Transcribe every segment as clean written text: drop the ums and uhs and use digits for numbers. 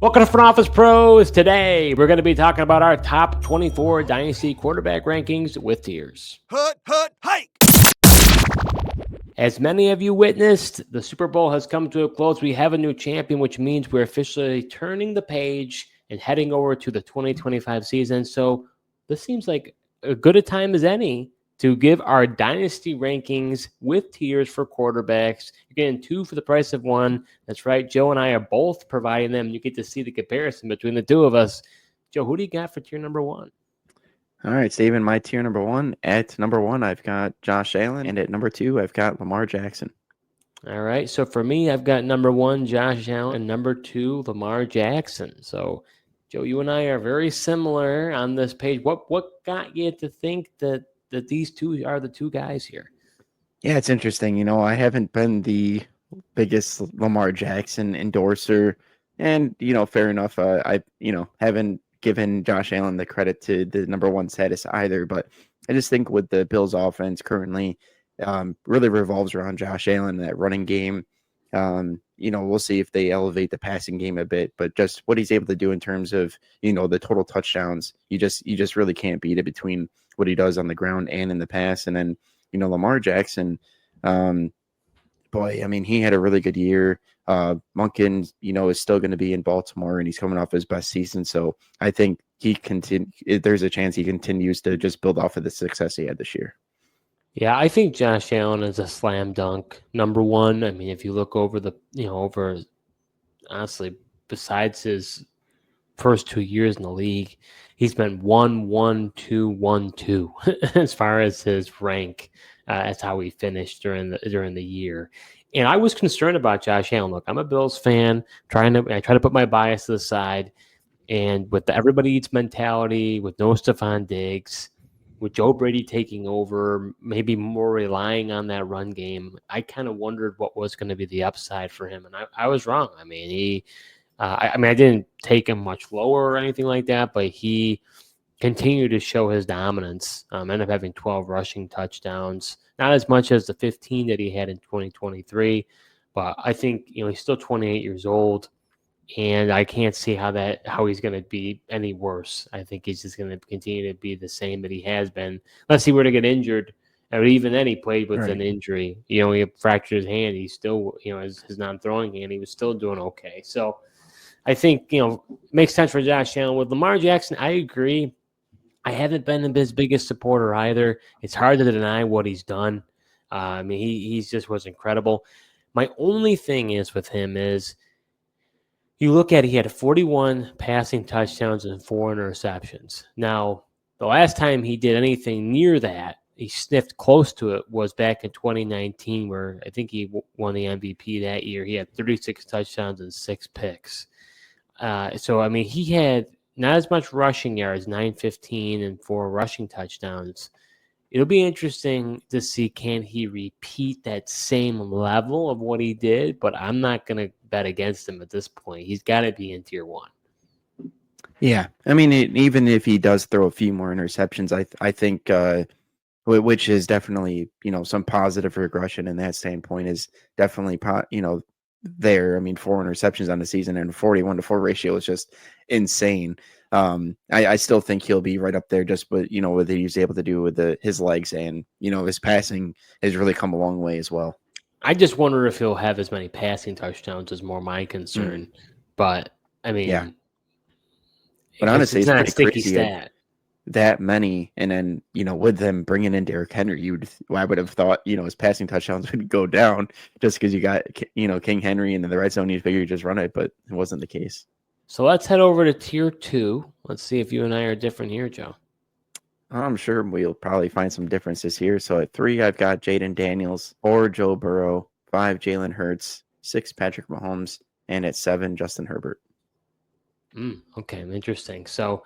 Welcome to Front Office Pros. Today, we're going to be talking about our top 24 Dynasty Quarterback Rankings with tiers. Hike! As many of you witnessed, the Super Bowl has come to a close. We have a new champion, which means we're officially turning the page and heading over to the 2025 season. So this seems like as good a time as any to give our Dynasty rankings with tiers for quarterbacks. You're getting two for the price of one. That's right. Joe and I are both providing them. You get to see the comparison between the two of us. Joe, who do you got for tier number one? All right, Steven, my tier number one. At number one, I've got Josh Allen. And at number two, I've got Lamar Jackson. All right. So for me, I've got number one, Josh Allen, and number two, Lamar Jackson. So, Joe, you and I are very similar on this page. What got you to think that these two are the two guys here? Yeah, it's interesting. You know, I haven't been the biggest Lamar Jackson endorser. And, you know, fair enough. I haven't given Josh Allen the credit to the number one status either. But I just think with the Bills offense currently really revolves around Josh Allen, that running game. We'll see if they elevate the passing game a bit, but just what he's able to do in terms of, the total touchdowns, you just really can't beat it between what he does on the ground and in the pass. And then, Lamar Jackson, he had a really good year. Monken, is still going to be in Baltimore and he's coming off his best season. So I think there's a chance he continues to just build off of the success he had this year. Yeah, I think Josh Allen is a slam dunk number one. I mean, if you look over honestly, besides his first 2 years in the league, he's been 1-1-2-1-2 as far as his rank. That's how he finished during the year. And I was concerned about Josh Allen. Look, I'm a Bills fan. I try to put my bias to the side, and with the everybody eats mentality, with no Stephon Diggs, with Joe Brady taking over, maybe more relying on that run game, I kind of wondered what was going to be the upside for him, and I was wrong. I mean, I didn't take him much lower or anything like that, but he continued to show his dominance. Ended up having 12 rushing touchdowns, not as much as the 15 that he had in 2023, but I think he's still 28 years old. And I can't see how he's going to be any worse. I think he's just going to continue to be the same that he has been. Unless he were to get injured, or even then he played with an injury. He fractured his hand. He's still, his non-throwing hand, he was still doing okay. So I think, it makes sense for Josh Allen. With Lamar Jackson, I agree. I haven't been his biggest supporter either. It's hard to deny what he's done. He just was incredible. My only thing is with him is, you look at it, he had 41 passing touchdowns and 4 interceptions. Now, the last time he did anything near that, he sniffed close to it, was back in 2019, where I think he won the MVP that year. He had 36 touchdowns and 6 picks. He had not as much rushing yards, 915 and 4 rushing touchdowns. It'll be interesting to see, can he repeat that same level of what he did? But I'm not going to bet against him at this point. He's got to be in tier one. Yeah. Even if he does throw a few more interceptions, I think, which is definitely, some positive regression in that standpoint is definitely, there. 4 interceptions on the season and 41-4 ratio is just insane. I still think he'll be right up there just with what he's able to do with his legs, and his passing has really come a long way as well. I just wonder if he'll have as many passing touchdowns is more my concern. But yeah. But honestly, it's not a sticky crazy stat. That many, and then with them bringing in Derrick Henry, I would have thought his passing touchdowns would go down just because you got King Henry in the red zone. You figure you just run it, but it wasn't the case. So let's head over to tier 2. Let's see if you and I are different here, Joe. I'm sure we'll probably find some differences here. So at 3, I've got Jaden Daniels, 4, Joe Burrow, 5, Jalen Hurts, 6, Patrick Mahomes, and at 7, Justin Herbert. Okay, interesting. So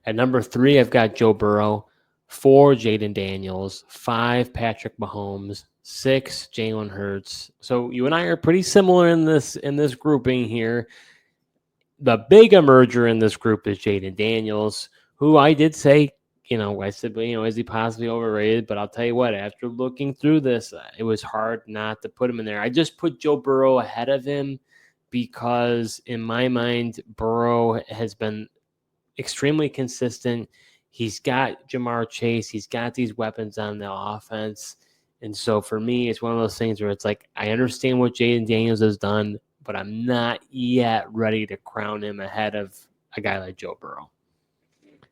at number 3, I've got Joe Burrow, 4, Jaden Daniels, 5, Patrick Mahomes, 6, Jalen Hurts. So you and I are pretty similar in this grouping here. The big emerger in this group is Jaden Daniels, who I did say, I said, is he possibly overrated? But I'll tell you what, after looking through this, it was hard not to put him in there. I just put Joe Burrow ahead of him because in my mind, Burrow has been extremely consistent. He's got Jamar Chase. He's got these weapons on the offense. And so for me, it's one of those things where it's like, I understand what Jaden Daniels has done, but I'm not yet ready to crown him ahead of a guy like Joe Burrow.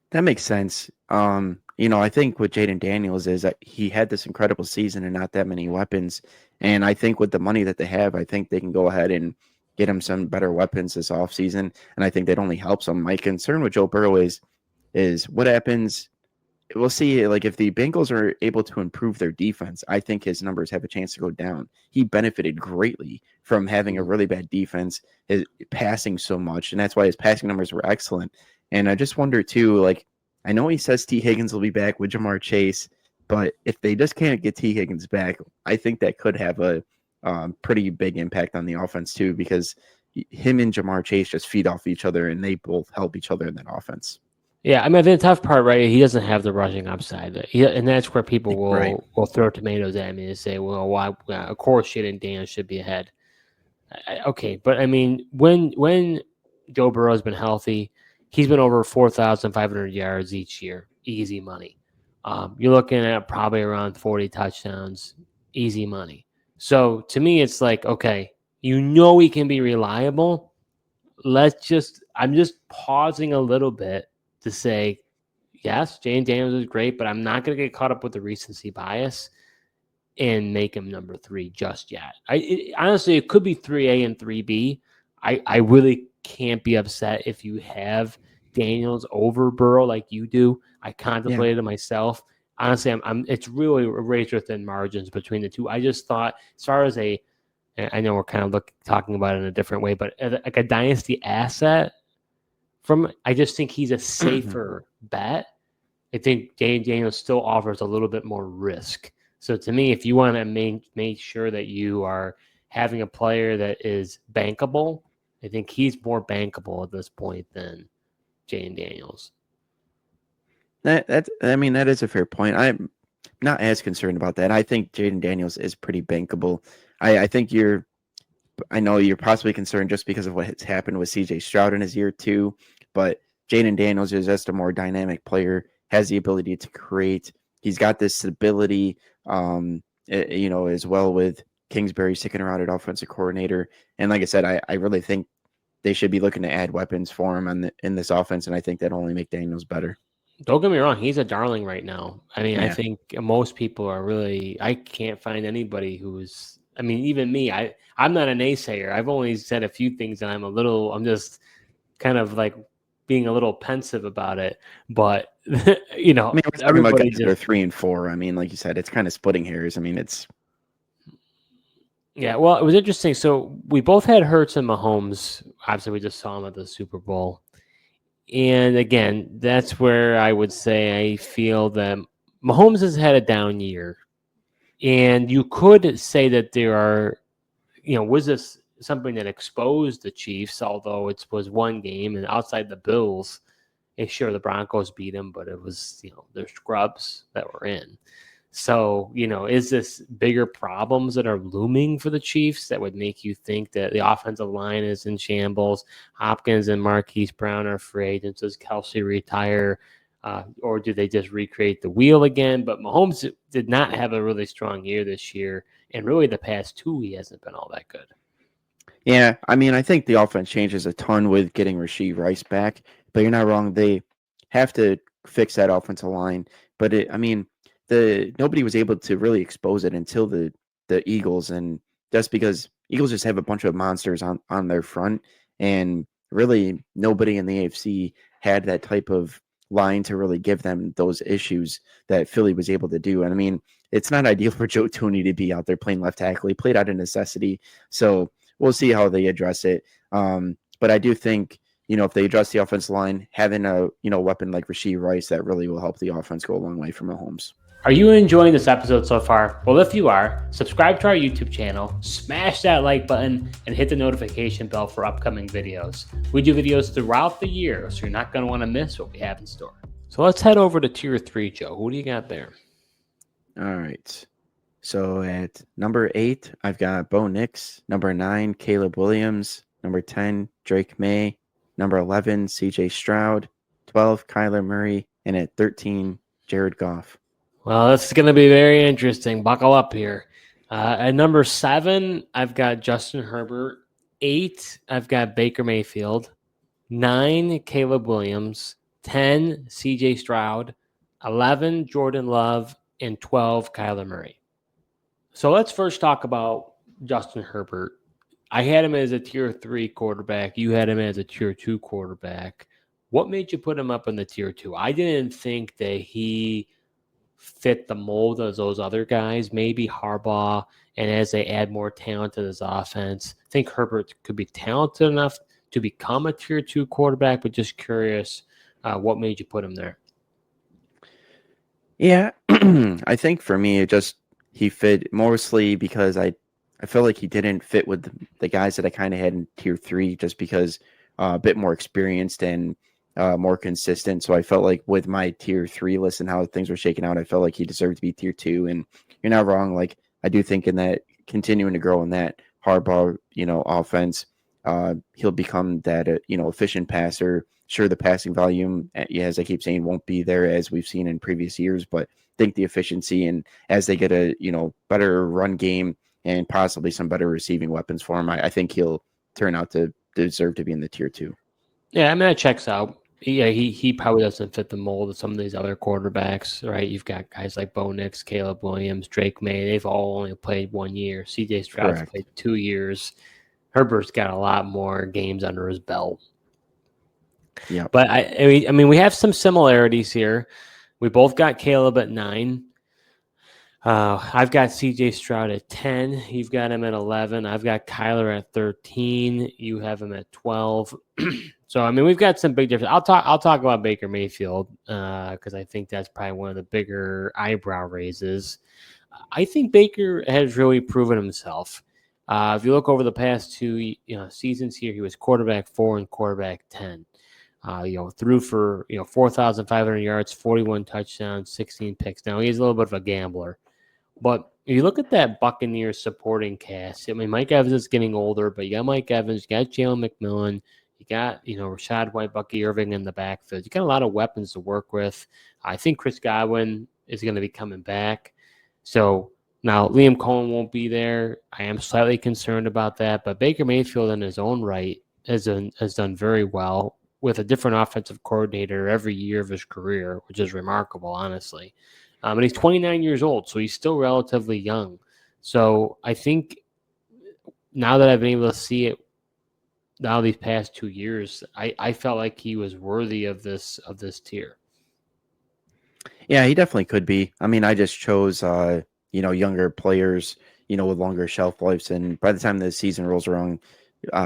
That makes sense. I think with Jaden Daniels is that he had this incredible season and not that many weapons. And I think with the money that they have, I think they can go ahead and get him some better weapons this offseason. And I think that only helps him. My concern with Joe Burrow is what happens. We'll see. Like if the Bengals are able to improve their defense, I think his numbers have a chance to go down. He benefited greatly from having a really bad defense, his passing so much, and that's why his passing numbers were excellent. And I just wonder too, like I know he says T. Higgins will be back with Jamar Chase, but if they just can't get T. Higgins back, I think that could have a pretty big impact on the offense too, because him and Jamar Chase just feed off each other, and they both help each other in that offense. Yeah, I mean, the tough part, right? He doesn't have the rushing upside, and that's where people will throw tomatoes at me and say, "Well, why? Of course, Jaden Daniels should be ahead." Okay, but I mean, when Joe Burrow's been healthy, he's been over 4,500 yards each year, easy money. You're looking at probably around 40 touchdowns, easy money. So to me, it's like, okay, he can be reliable. I'm just pausing a little bit to say, yes, Jane Daniels is great, but I'm not going to get caught up with the recency bias and make him number 3 just yet. Honestly, it could be 3A and 3B. I really can't be upset if you have Daniels over Burrow like you do. I contemplated it myself. Honestly, it's really razor thin margins between the two. I just thought, as far as I know we're kind of talking about it in a different way, but like a dynasty asset, I just think he's a safer bet. I think Daniels still offers a little bit more risk. So to me, if you want to make sure that you are having a player that is bankable, I think he's more bankable at this point than Jaden Daniels. That is a fair point. I'm not as concerned about that. I think Jaden Daniels is pretty bankable. I know you're possibly concerned just because of what has happened with CJ Stroud in his year 2, but Jaden Daniels is just a more dynamic player, has the ability to create. He's got this stability, as well with Kingsbury sticking around at offensive coordinator. And like I said, I really think they should be looking to add weapons for him in this offense, and I think that'll only make Daniels better. Don't get me wrong, he's a darling right now. I mean, I think most people are really – I can't find anybody who's – I mean, even me, I'm not a naysayer. I've only said a few things, and I'm just kind of like being a little pensive about it. But, we're talking about guys that are 3 and 4. I mean, like you said, it's kind of splitting hairs. I mean, it's – yeah, well, it was interesting. So we both had Hurts and Mahomes. Obviously, we just saw him at the Super Bowl. And again, that's where I would say I feel that Mahomes has had a down year. And you could say that there are, was this something that exposed the Chiefs, although it was one game and outside the Bills, sure, the Broncos beat them, but it was, their scrubs that were in. So, is this bigger problems that are looming for the Chiefs that would make you think that the offensive line is in shambles? Hopkins and Marquise Brown are free agents. Does Kelsey retire? Or do they just recreate the wheel again? But Mahomes did not have a really strong year this year. And really the past 2, he hasn't been all that good. Yeah, I mean, I think the offense changes a ton with getting Rashee Rice back. But you're not wrong. They have to fix that offensive line. But nobody was able to really expose it until the Eagles, and that's because Eagles just have a bunch of monsters on their front, and really nobody in the AFC had that type of line to really give them those issues that Philly was able to do. And I mean, it's not ideal for Joe Thuney to be out there playing left tackle. He played out of necessity, so we'll see how they address it. But I do think, if they address the offensive line, having a weapon like Rashee Rice, that really will help the offense go a long way for Mahomes. Are you enjoying this episode so far? Well, if you are, subscribe to our YouTube channel, smash that like button, and hit the notification bell for upcoming videos. We do videos throughout the year, so you're not going to want to miss what we have in store. So let's head over to Tier 3, Joe. Who do you got there? All right. So at number 8, I've got Bo Nix. Number 9, Caleb Williams. Number 10, Drake May. Number 11, CJ Stroud. 12, Kyler Murray. And at 13, Jared Goff. Well, this is going to be very interesting. Buckle up here. At number 7, I've got Justin Herbert. 8, I've got Baker Mayfield. 9, Caleb Williams. 10, CJ Stroud. 11, Jordan Love. And 12, Kyler Murray. So let's first talk about Justin Herbert. I had him as a tier 3 quarterback. You had him as a tier 2 quarterback. What made you put him up in the tier 2? I didn't think that he fit the mold of those other guys. Maybe Harbaugh, and as they add more talent to this offense, I think Herbert could be talented enough to become a tier 2 quarterback, but just curious, what made you put him there? Yeah, I think for me, he fit mostly because I feel like he didn't fit with the guys that I kind of had in tier 3 just because a bit more experienced and more consistent. So I felt like with my tier 3 list and how things were shaking out, I felt like he deserved to be tier 2. And you're not wrong. Like, I do think in that continuing to grow in that Harbaugh, offense, he'll become that, efficient passer. Sure, the passing volume, as I keep saying, won't be there as we've seen in previous years, but I think the efficiency and as they get a, better run game and possibly some better receiving weapons for him, I think he'll turn out to deserve to be in the tier 2. Yeah, I mean, that checks out. Yeah, he probably doesn't fit the mold of some of these other quarterbacks, right? You've got guys like Bo Nix, Caleb Williams, Drake May. They've all only played 1 year. CJ Stroud's Correct. played 2 years. Herbert's got a lot more games under his belt. Yeah. But I mean, we have some similarities here. We both got Caleb at 9. I've got CJ Stroud at 10. You've got him at 11. I've got Kyler at 13. You have him at 12. So I mean, we've got some big differences. I'll talk about Baker Mayfield because I think that's probably one of the bigger eyebrow raises. I think Baker has really proven himself. If you look over the past 2 seasons here, he was quarterback 4 and quarterback 10. Threw for 4,500 yards, 41 touchdowns, 16 picks. Now he's a little bit of a gambler, but if you look at that Buccaneers supporting cast, I mean, Mike Evans is getting older, but you got Mike Evans, you got Jalen McMillan, you got Rashad White, Bucky Irving in the backfield. You got a lot of weapons to work with. I think Chris Godwin is going to be coming back. So now Liam Cohen won't be there. I am slightly concerned about that, but Baker Mayfield in his own right has done very well with a different offensive coordinator every year of his career, which is remarkable, honestly. And he's 29 years old, so he's still relatively young. So I think now that I've been able to see it now these past 2 years, I felt like he was worthy of this tier. Yeah, he definitely could be. I mean, I just chose younger players, with longer shelf lives, and by the time the season rolls around,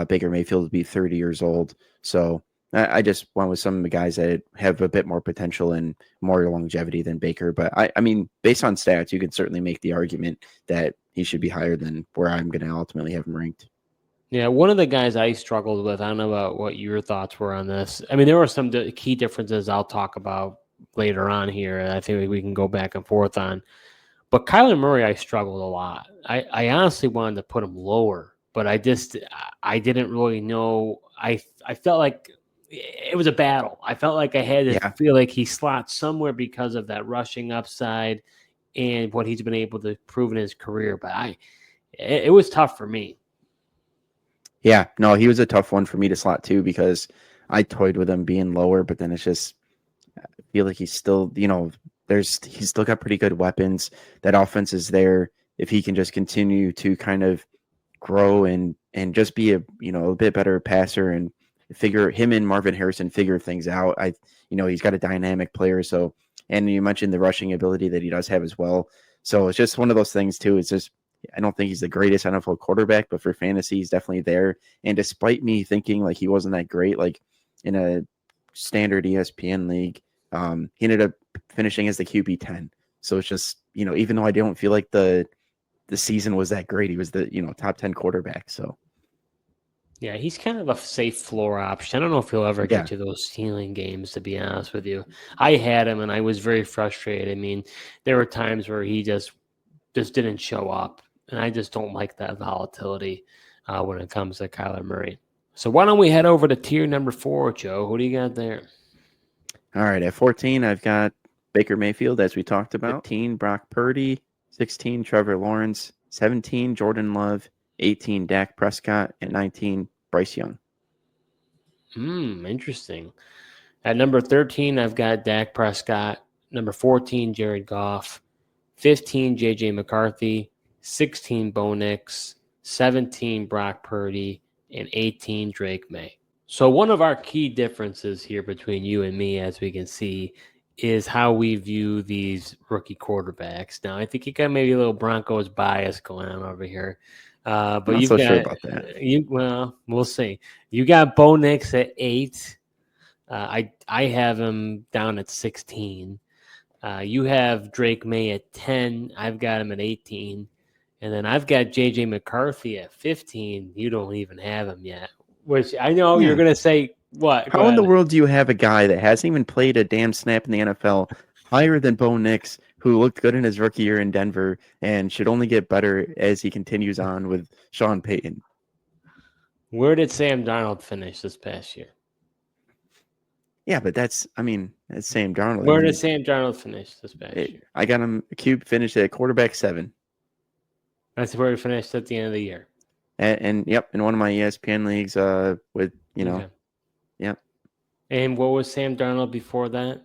Baker Mayfield will be 30 years old. So I just went with some of the guys that have a bit more potential and more longevity than Baker. But I mean, based on stats, you can certainly make the argument that he should be higher than where I'm going to ultimately have him ranked. Yeah, one of the guys I struggled with, I don't know about what your thoughts were on this. I mean, there were some key differences I'll talk about later on here. I think we can go back and forth on. But Kyler Murray, I struggled a lot. I honestly wanted to put him lower, but I didn't really know. I felt like it was a battle. I felt like I had to feel like he slots somewhere because of that rushing upside and what he's been able to prove in his career. But it was tough for me. Yeah, no, he was a tough one for me to slot too because I toyed with him being lower, but then it's just I feel like he's still, he's still got pretty good weapons. That offense is there. If he can just continue to kind of grow and just be a bit better passer and figure him and Marvin Harrison figure things out. He's got a dynamic player. So, and you mentioned the rushing ability that he does have as well. So it's just one of those things too. It's just, I don't think he's the greatest NFL quarterback, but for fantasy, he's definitely there. And despite me thinking like he wasn't that great, like in a standard ESPN league, he ended up finishing as the QB 10. So it's just, even though I don't feel like the season was that great, he was the, top 10 quarterback. So yeah, he's kind of a safe floor option. I don't know if he'll ever get to those ceiling games, to be honest with you. I had him and I was very frustrated. I mean, there were times where he just didn't show up, and I just don't like that volatility when it comes to Kyler Murray. So why don't we head over to tier number 4, Joe? Who do you got there? All right, at 14, I've got Baker Mayfield, as we talked about. 15, Brock Purdy. 16, Trevor Lawrence. 17, Jordan Love. 18, Dak Prescott. And 19, Bryce Young. Interesting. At number 13, I've got Dak Prescott. Number 14, Jared Goff. 15, J.J. McCarthy. 16, Bo Nix. 17, Brock Purdy. And 18, Drake May. So one of our key differences here between you and me, as we can see, is how we view these rookie quarterbacks. Now, I think you got maybe a little Broncos bias going on over here. But Not you've so got sure about that. well, we'll see. You got Bo Nix at 8. I have him down at 16. You have Drake May at 10. I've got him at 18. And then I've got J.J. McCarthy at 15. You don't even have him yet, which I know you're going to say, what? How in the world do you have a guy that hasn't even played a damn snap in the NFL higher than Bo Nix, who looked good in his rookie year in Denver and should only get better as he continues on with Sean Payton? Where did Sam Darnold finish this past year? Yeah, but that's Sam Darnold. Where did Sam Darnold finish this past year? I got him finished at quarterback 7. That's where he finished at the end of the year. And yep, in one of my ESPN leagues, with okay. Yep. And what was Sam Darnold before that?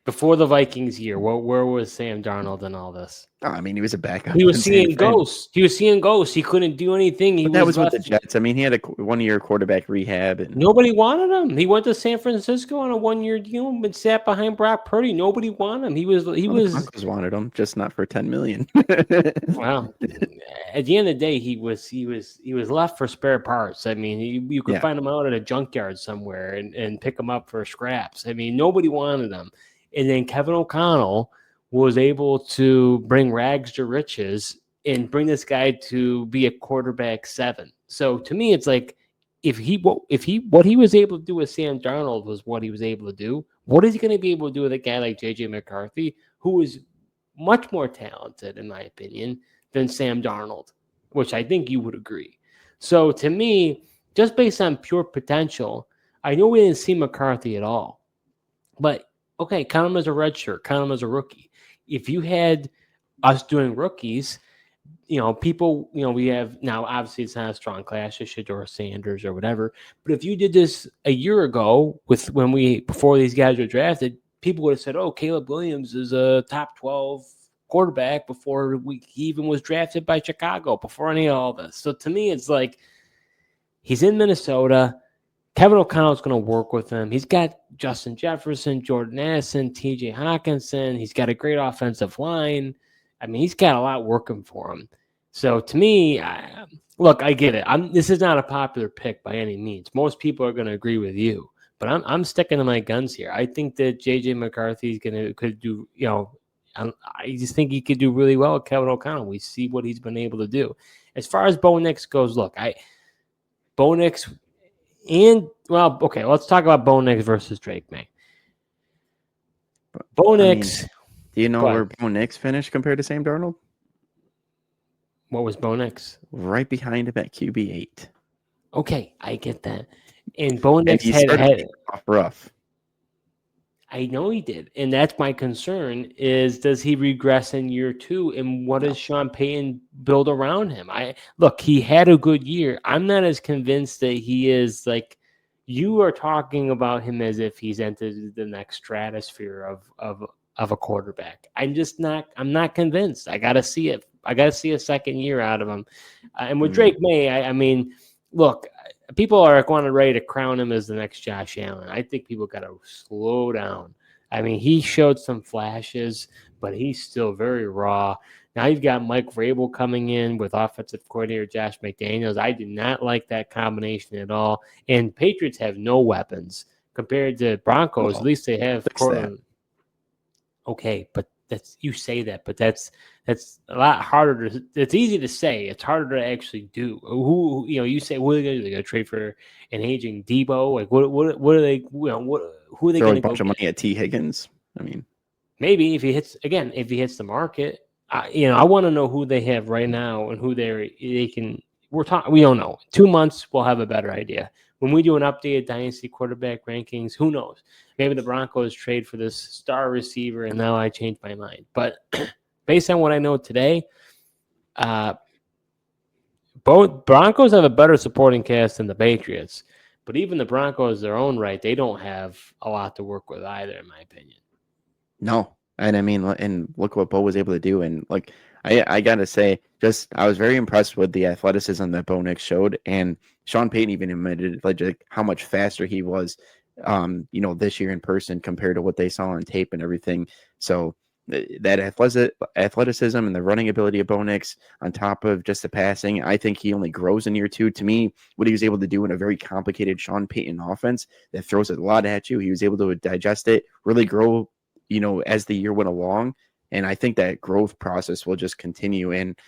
Before the Vikings year, where was Sam Darnold in all this? Oh, I mean, he was a backup. He was seeing ghosts. He was seeing ghosts. He couldn't do anything. That was with the Jets. I mean, he had a 1-year quarterback rehab. And nobody wanted him. He went to San Francisco on a 1-year deal and sat behind Brock Purdy. Nobody wanted him. The Broncos wanted him, just not for $10 million. Wow. At the end of the day, he was left for spare parts. I mean, you could find him out at a junkyard somewhere and pick him up for scraps. I mean, nobody wanted him. And then Kevin O'Connell was able to bring rags to riches and bring this guy to be a quarterback 7. So to me, it's like what he was able to do with Sam Darnold was what he was able to do. What is he going to be able to do with a guy like J.J. McCarthy, who is much more talented, in my opinion, than Sam Darnold, which I think you would agree. So to me, just based on pure potential, I know we didn't see McCarthy at all, but okay, count him as a redshirt, count him as a rookie. If you had us doing rookies, people, we have now, obviously it's not a strong class, Shedeur Sanders or whatever, but if you did this a year ago before these guys were drafted, people would have said, oh, Caleb Williams is a top 12 quarterback before he even was drafted by Chicago, before any of all this. So to me, it's like he's in Minnesota. Kevin O'Connell's going to work with him. He's got Justin Jefferson, Jordan Addison, TJ Hawkinson. He's got a great offensive line. I mean, he's got a lot working for him. So to me, look, I get it. This is not a popular pick by any means. Most people are going to agree with you, but I'm sticking to my guns here. I think that J.J. McCarthy could do, I just think he could do really well with Kevin O'Connell. We see what he's been able to do. As far as Bo Nix goes, look, Bo Nix. Okay, let's talk about Bo Nix versus Drake May. Bo Nix. Do you know where Bo Nix finished compared to Sam Darnold? What was Bo Nix? Right behind him at QB8. Okay, I get that. And Bo Nix had off rough. I know he did. And that's my concern is, does he regress in year 2? And what does Sean Payton build around him? Look, he had a good year. I'm not as convinced that he is like, you are talking about him as if he's entered the next stratosphere of a quarterback. I'm not convinced. I got to see it. I got to see a second year out of him. And with Drake May, I mean, look, people are going to ready to crown him as the next Josh Allen. I think people got to slow down. I mean, he showed some flashes, but he's still very raw. Now you've got Mike Vrabel coming in with offensive coordinator Josh McDaniels. I do not like that combination at all. And Patriots have no weapons compared to Broncos. At least they have Cortland. Okay, but you say that, but that's a lot harder it's easy to say. It's harder to actually do. You say, what are they going to do? They're going to trade for an aging Debo? Like, what are they, who are they going to go a bunch of money at T. Higgins? I mean, maybe if he hits the market, I want to know who they have right now and who they can. We don't know. 2 months, we'll have a better idea. when we do an updated Dynasty Quarterback Rankings, who knows? Maybe the Broncos trade for this star receiver, and now I change my mind. But based on what I know today, both Broncos have a better supporting cast than the Patriots. But even the Broncos, their own right, they don't have a lot to work with either, in my opinion. No. And I mean, and look what Bo was able to do. And like, I got to say, I was very impressed with the athleticism that Bo Nix showed. And Sean Payton even admitted like how much faster he was, this year in person compared to what they saw on tape and everything. So that athleticism and the running ability of Bo Nix on top of just the passing, I think he only grows in year two. To me, what he was able to do in a very complicated Sean Payton offense that throws a lot at you, he was able to digest it, really grow, as the year went along. And I think that growth process will just continue. And,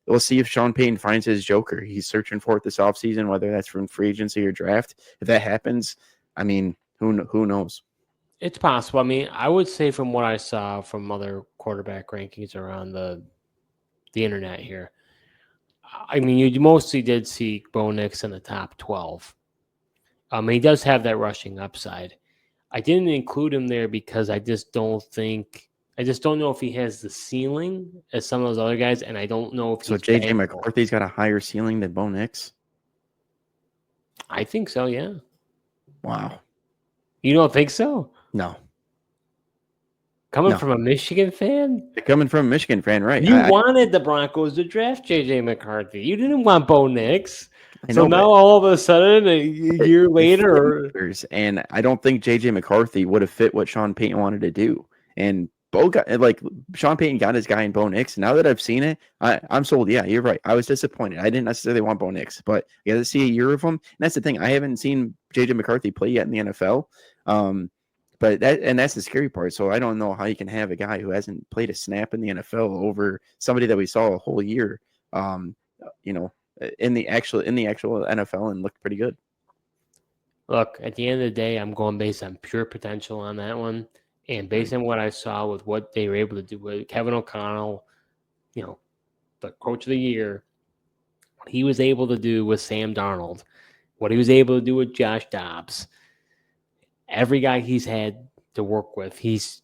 we'll see if Sean Payton finds his joker. He's searching for it this offseason, whether that's from free agency or draft. If that happens, I mean, who knows? It's possible. I mean, I would say from what I saw from other quarterback rankings around the internet here, I mean, you mostly did see Bo Nix in the top 12. He does have that rushing upside. I didn't include him there because I just don't know if he has the ceiling as some of those other guys, and I don't know if So he's JJ bankable. McCarthy's got a higher ceiling than Bo Nix? I think so, yeah. Wow. You don't think so? No. Coming from a Michigan fan? Coming from a Michigan fan, right. You wanted the Broncos to draft JJ McCarthy. You didn't want Bo Nix. So now all of a sudden, a year later, and I don't think JJ McCarthy would have fit what Sean Payton wanted to do. And Sean Payton got his guy in Bo Nix. Now that I've seen it, I'm sold. Yeah, you're right. I was disappointed. I didn't necessarily want Bo Nix, but you got to see a year of him. And that's the thing. I haven't seen JJ McCarthy play yet in the NFL. But that's the scary part. So I don't know how you can have a guy who hasn't played a snap in the NFL over somebody that we saw a whole year, in the actual NFL and looked pretty good. Look, at the end of the day, I'm going based on pure potential on that one. And based on what I saw with what they were able to do with Kevin O'Connell, the coach of the year, what he was able to do with Sam Darnold, what he was able to do with Josh Dobbs, every guy he's had to work with, he's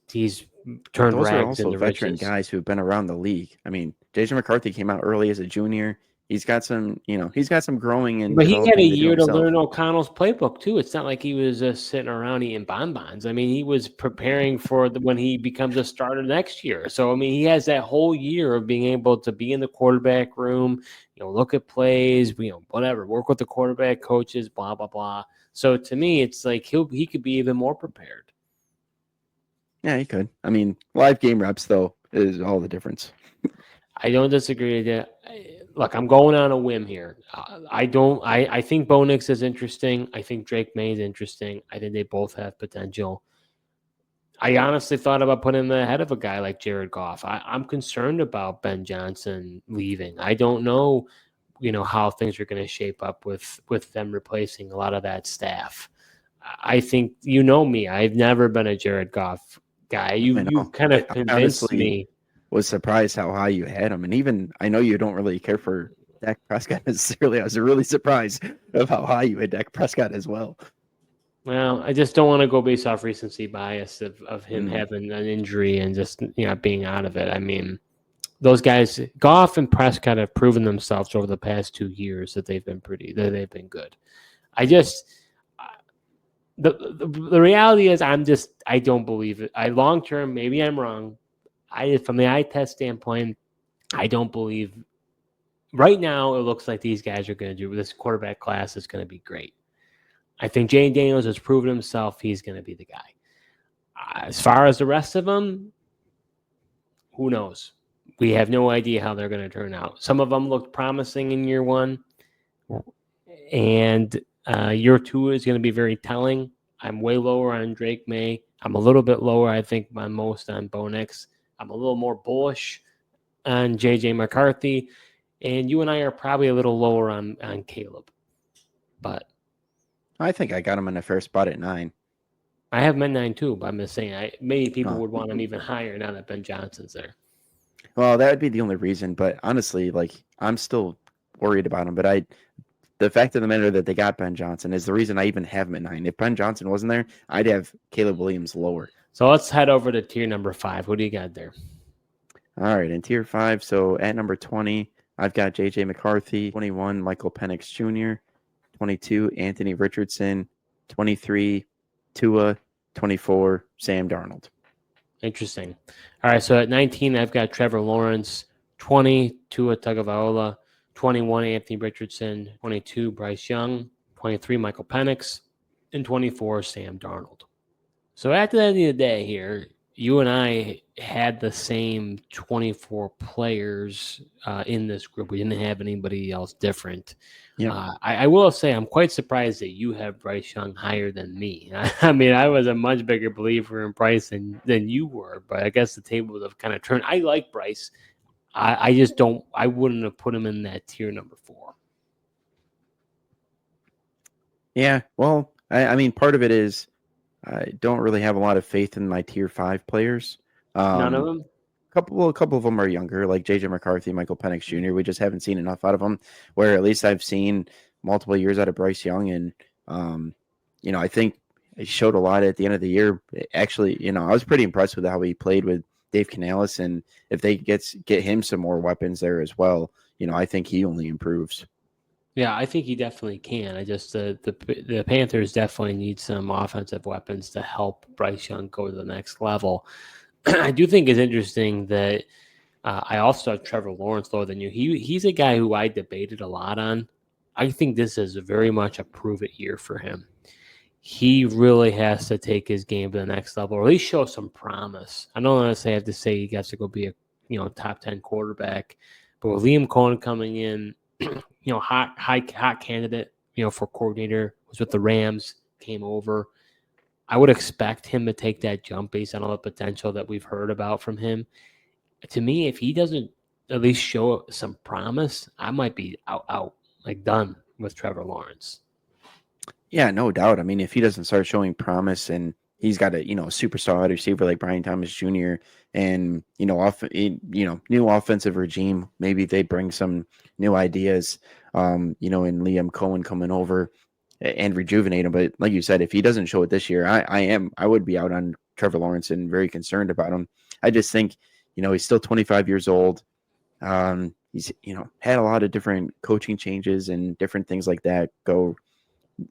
turned those rags are also into veteran riches. guys who've been around the league. I mean, JJ McCarthy came out early as a junior. He's got some, he's got some growing and but he had a year to himself. learn O'Connell's playbook too. It's not like he was just sitting around eating bonbons. I mean, he was preparing for when he becomes a starter next year. So I mean, he has that whole year of being able to be in the quarterback room, look at plays, whatever, work with the quarterback coaches, blah blah blah. So to me, it's like he could be even more prepared. Yeah, he could. I mean, live game reps though is all the difference. I don't disagree with that. Look, I'm going on a whim here. I think Bo Nix is interesting. I think Drake May is interesting. I think they both have potential. I honestly thought about putting them ahead of a guy like Jared Goff. I'm concerned about Ben Johnson leaving. I don't know, how things are going to shape up with them replacing a lot of that staff. I think me. I've never been a Jared Goff guy. You've kind of convinced me. Was surprised how high you had him, and even I know you don't really care for Dak Prescott necessarily. I was really surprised of how high you had Dak Prescott as well. Well, I just don't want to go based off recency bias of him having an injury and just being out of it. I mean, those guys, Goff and Prescott, have proven themselves over the past 2 years that they've been good. I just the reality is I don't believe it. Long term, maybe I'm wrong. From the eye test standpoint, I don't believe. Right now, it looks like these guys are going to do this. Quarterback class is going to be great. I think Jay Daniels has proven himself. He's going to be the guy. As far as the rest of them, who knows? We have no idea how they're going to turn out. Some of them looked promising in year one, and year two is going to be very telling. I'm way lower on Drake May. I'm a little bit lower, I think, on Bo Nix. I'm a little more bullish on JJ McCarthy, and you and I are probably a little lower on Caleb. But I think I got him in a fair spot at 9. I have him at 9 too, but I'm just saying maybe people would want him even higher now that Ben Johnson's there. Well, that would be the only reason, but honestly, I'm still worried about him. But the fact of the matter that they got Ben Johnson is the reason I even have him at 9. If Ben Johnson wasn't there, I'd have Caleb Williams lower. So let's head over to tier number 5. What do you got there? All right, in tier 5, so at number 20, I've got J.J. McCarthy, 21, Michael Penix Jr., 22, Anthony Richardson, 23, Tua, 24, Sam Darnold. Interesting. All right, so at 19, I've got Trevor Lawrence, 20, Tua Tagovailoa, 21, Anthony Richardson, 22, Bryce Young, 23, Michael Penix, and 24, Sam Darnold. So at the end of the day here, you and I had the same 24 players in this group. We didn't have anybody else different. Yeah. I will say I'm quite surprised that you have Bryce Young higher than me. I mean, I was a much bigger believer in Bryce than you were, but I guess the tables have kind of turned. I like Bryce. I just don't. I wouldn't have put him in that tier number 4. Yeah, well, I mean, part of it is I don't really have a lot of faith in my tier 5 players. None of them. A couple of them are younger, like J.J. McCarthy, Michael Penix Jr. We just haven't seen enough out of them. Where at least I've seen multiple years out of Bryce Young, and I think he showed a lot at the end of the year. Actually, I was pretty impressed with how he played with Dave Canales, and if they get him some more weapons there as well, I think he only improves. Yeah, I think he definitely can. I just the Panthers definitely need some offensive weapons to help Bryce Young go to the next level. I do think it's interesting that I also have Trevor Lawrence lower than you. He's a guy who I debated a lot on. I think this is very much a prove it year for him. He really has to take his game to the next level, or at least show some promise. I don't necessarily have to say he gets to go be a top 10 quarterback, but with Liam Cohen coming in, hot candidate, for coordinator, was with the Rams, came over. I would expect him to take that jump based on all the potential that we've heard about from him. To me, if he doesn't at least show some promise, I might be out, like done with Trevor Lawrence. Yeah, no doubt. I mean, if he doesn't start showing promise and he's got a superstar wide receiver like Brian Thomas Jr. and new offensive regime, maybe they bring some new ideas, and Liam Cohen coming over and rejuvenate him. But like you said, if he doesn't show it this year, I would be out on Trevor Lawrence and very concerned about him. I just think, he's still 25 years old. He's, had a lot of different coaching changes and different things like that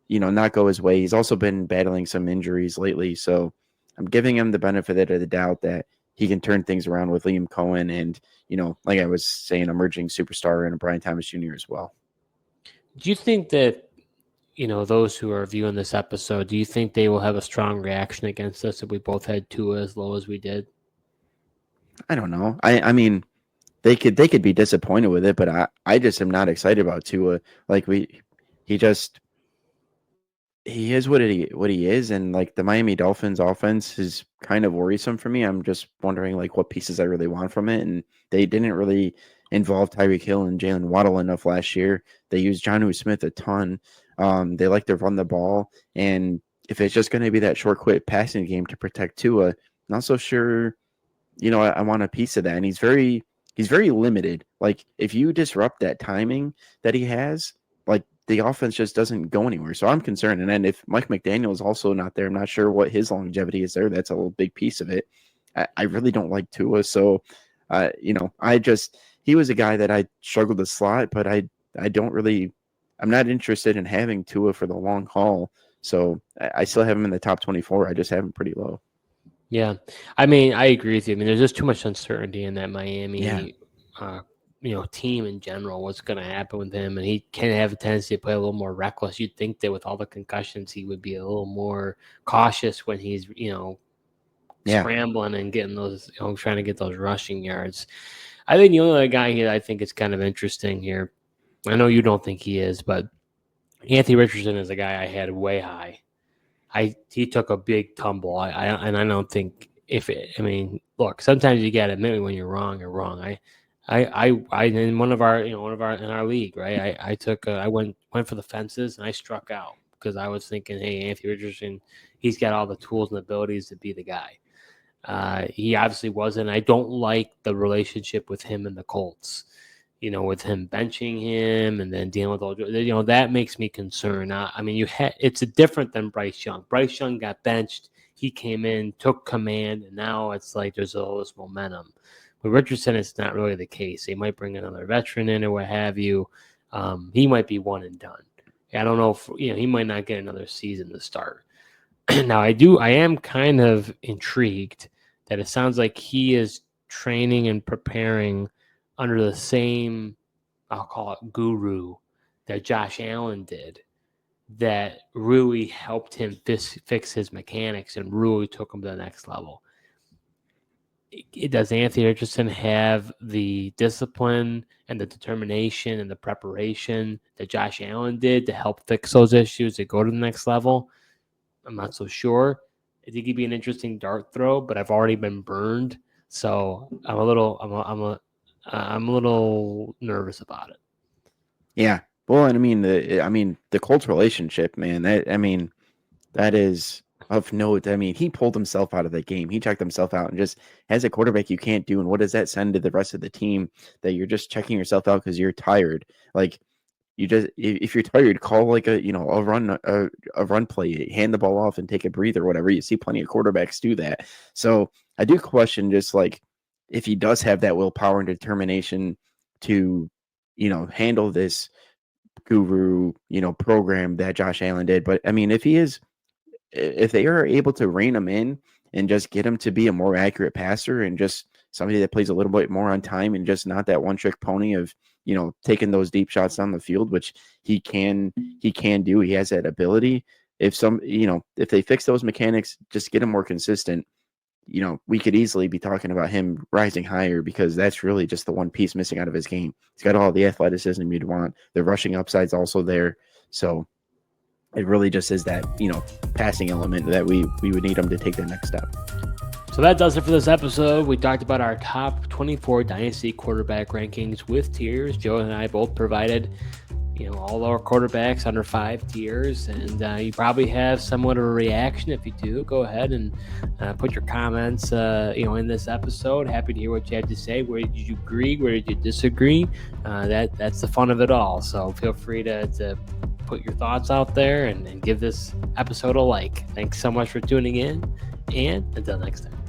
not go his way. He's also been battling some injuries lately. So I'm giving him the benefit of the doubt that he can turn things around with Liam Cohen and, like I was saying, emerging superstar and Brian Thomas Jr. as well. Do you think that, those who are viewing this episode, do you think they will have a strong reaction against us if we both had Tua as low as we did? I don't know. I mean, they could be disappointed with it, but I just am not excited about Tua. Like he is what he is, and like the Miami Dolphins offense is kind of worrisome for me. I'm just wondering like what pieces I really want from it, and they didn't really involve Tyreek Hill and Jalen Waddle enough last year. They used Jonnu Smith a ton. They like to run the ball, and if it's just going to be that short, quick passing game to protect Tua, not so sure. I want a piece of that, and he's very limited. Like if you disrupt that timing that he has, like the offense just doesn't go anywhere. So I'm concerned. And then if Mike McDaniel is also not there, I'm not sure what his longevity is there. That's a little big piece of it. I really don't like Tua. So, he was a guy that I struggled to slot, but I'm not interested in having Tua for the long haul. So I still have him in the top 24. I just have him pretty low. Yeah. I mean, I agree with you. I mean, there's just too much uncertainty in that Miami team in general, what's going to happen with him. And he can have a tendency to play a little more reckless. You'd think that with all the concussions, he would be a little more cautious when he's, scrambling and getting those, trying to get those rushing yards. I think the only other guy here I think is kind of interesting here, I know you don't think he is, but Anthony Richardson is a guy I had way high. He took a big tumble. I don't think look, sometimes you got to admit when you're wrong, you're wrong. I in one of our in our league, right? I went for the fences and I struck out because I was thinking, hey, Anthony Richardson, he's got all the tools and abilities to be the guy. He obviously wasn't. I don't like the relationship with him and the Colts. with him benching him and then dealing with all, that makes me concerned. I mean, it's different than Bryce Young. Bryce Young got benched. He came in, took command, and now it's like there's all this momentum. With Richardson, it's not really the case. They might bring another veteran in or what have you. He might be one and done. I don't know if he might not get another season to start. Now, I am kind of intrigued that it sounds like he is training and preparing under the same, I'll call it guru, that Josh Allen did, that Rui helped him fix his mechanics and Rui took him to the next level. Does Anthony Richardson have the discipline and the determination and the preparation that Josh Allen did to help fix those issues to go to the next level? I'm not so sure. I think he'd be an interesting dart throw, but I've already been burned, so I'm a little nervous about it. Yeah. Well, and the Colts relationship, man, that is of note. I mean, he pulled himself out of the game. He checked himself out and just as a quarterback, you can't do. And what does that send to the rest of the team that you're just checking yourself out because you're tired? Like you just, if you're tired, call like a run play, hand the ball off and take a breather or whatever. You see plenty of quarterbacks do that. So I do question just like if he does have that willpower and determination to, handle this guru, program that Josh Allen did. But I mean, if they are able to rein him in and just get him to be a more accurate passer and just somebody that plays a little bit more on time and just not that one trick pony of, taking those deep shots down the field, which he can do. He has that ability. If they fix those mechanics, just get him more consistent, we could easily be talking about him rising higher because that's really just the one piece missing out of his game. He's got all the athleticism you'd want. The rushing upside's also there. So it really just is that, passing element that we would need him to take the next step. So that does it for this episode. We talked about our top 24 Dynasty quarterback rankings with tiers. Joe and I both provided all our quarterbacks under 5 tiers, and you probably have somewhat of a reaction. If you do, go ahead and put your comments, in this episode. Happy to hear what you had to say. Where did you agree? Where did you disagree? That's the fun of it all. So feel free to put your thoughts out there and give this episode a like. Thanks so much for tuning in, and until next time.